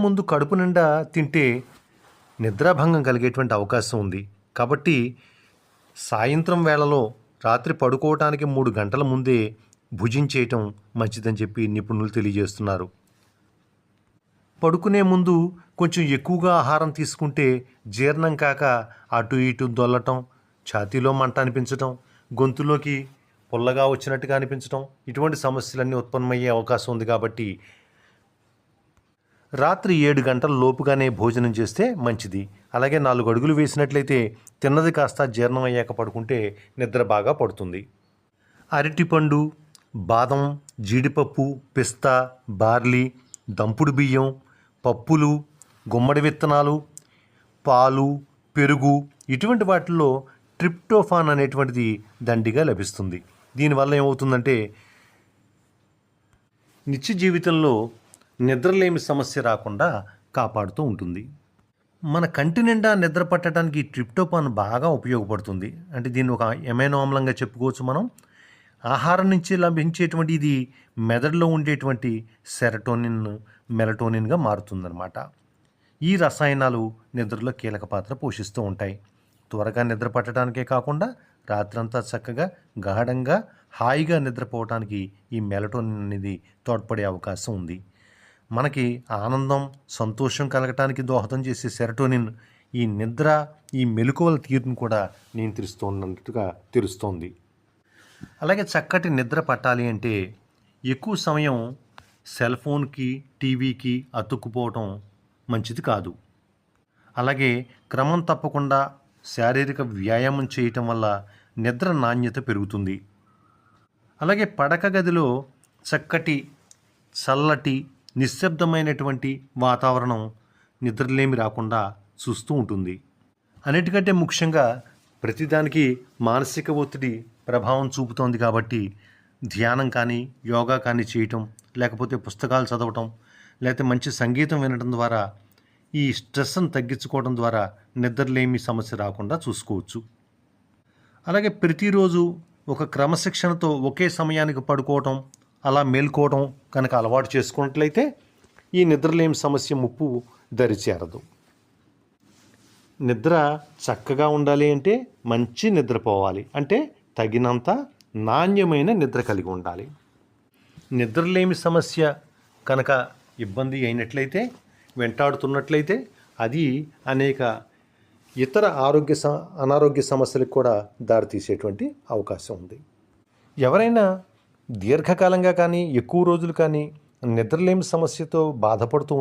ముందు కడుపు నిండా తింటే నిద్రాభంగం కలిగేటువంటి అవకాశం ఉంది. కాబట్టి సాయంత్రం వేళలో రాత్రి పడుకోవటానికి 3 గంటల ముందే భుజించేయటం మంచిదని చెప్పి నిపుణులు తెలియజేస్తున్నారు. పడుకునే ముందు కొంచెం ఎక్కువగా ఆహారం తీసుకుంటే జీర్ణం కాక అటు ఇటు దొల్లటం, ఛాతీలో మంట అనిపించటం, గొంతులోకి పుల్లగా వచ్చినట్టుగా అనిపించటం, ఇటువంటి సమస్యలన్నీ ఉత్పన్నమయ్యే అవకాశం ఉంది. కాబట్టి రాత్రి 7 గంటల లోపుగానే భోజనం చేస్తే మంచిది. అలాగే 4 అడుగులు వేసినట్లయితే తిన్నది కాస్త జీర్ణం అయ్యాక పడుకుంటే నిద్ర బాగా పడుతుంది. అరటిపండు, బాదం, జీడిపప్పు, పిస్తా, బార్లీ, దంపుడు బియ్యం, పప్పులు, గుమ్మడి విత్తనాలు, పాలు, పెరుగు, ఇటువంటి వాటిల్లో ట్రిప్టోఫాన్ అనేటువంటిది దండిగా లభిస్తుంది. దీనివల్ల ఏమవుతుందంటే నిత్య జీవితంలో నిద్రలేమి సమస్య రాకుండా కాపాడుతూ ఉంటుంది. మన కంటి నిండా నిద్ర పట్టడానికి ట్రిప్టోఫాన్ బాగా ఉపయోగపడుతుంది. అంటే దీన్ని ఒక ఎమైనో ఆమ్లంగా చెప్పుకోవచ్చు మనం. ఆహారం నుంచి లభించేటువంటి ఇది మెదడులో ఉండేటువంటి సెరటోనిన్, మెలటోనిన్గా మారుతుందన్నమాట. ఈ రసాయనాలు నిద్రలో కీలక పాత్ర పోషిస్తూ ఉంటాయి. త్వరగా నిద్ర పట్టడానికే కాకుండా రాత్రంతా చక్కగా గాఢంగా హాయిగా నిద్రపోవటానికి ఈ మెలటోనిన్ అనేది తోడ్పడే అవకాశం ఉంది. మనకి ఆనందం, సంతోషం కలగటానికి దోహదం చేసే సెరటోనిన్ ఈ నిద్ర, ఈ మెలకువల తీరును కూడా నియంత్రిస్తున్నట్టుగా తెలుస్తోంది. అలాగే చక్కటి నిద్ర పట్టాలి అంటే ఎక్కువ సమయం సెల్ ఫోన్కి, టీవీకి అతుక్కుపోవటం మంచిది కాదు. అలాగే క్రమం తప్పకుండా శారీరక వ్యాయామం చేయటం వల్ల నిద్ర నాణ్యత పెరుగుతుంది. అలాగే పడక గదిలో చక్కటి, చల్లటి, నిశ్శబ్దమైనటువంటి వాతావరణం నిద్రలేమి రాకుండా చూస్తూ ఉంటుంది. అన్నిటికంటే ముఖ్యంగా ప్రతిదానికి మానసిక ఒత్తిడి ప్రభావం చూపుతోంది. కాబట్టి ధ్యానం కానీ, యోగా కానీ చేయటం, లేకపోతే పుస్తకాలు చదవటం, లేకపోతే మంచి సంగీతం వినడం ద్వారా ఈ స్ట్రెస్ను తగ్గించుకోవడం ద్వారా నిద్రలేమి సమస్య రాకుండా చూసుకోవచ్చు. అలాగే ప్రతిరోజు ఒక క్రమశిక్షణతో ఒకే సమయానికి పడుకోవటం, అలా మేల్కోవడం కనుక అలవాటు చేసుకున్నట్లయితే ఈ నిద్రలేమి సమస్య ముప్పు దరిచేరదు. నిద్ర చక్కగా ఉండాలి అంటే మంచి నిద్రపోవాలి, అంటే తగినంత నాణ్యమైన నిద్ర కలిగి ఉండాలి. నిద్రలేమి సమస్య కనుక ఇబ్బంది అయినట్లయితే, వెంటాడుతున్నట్లయితే అది అనేక ఇతర అనారోగ్య సమస్యలకు కూడా దారితీసేటువంటి అవకాశం ఉంది. ఎవరైనా దీర్ఘకాలంగా కానీ, ఎక్కువ రోజులు కానీ నిద్రలేమి సమస్యతో బాధపడుతూ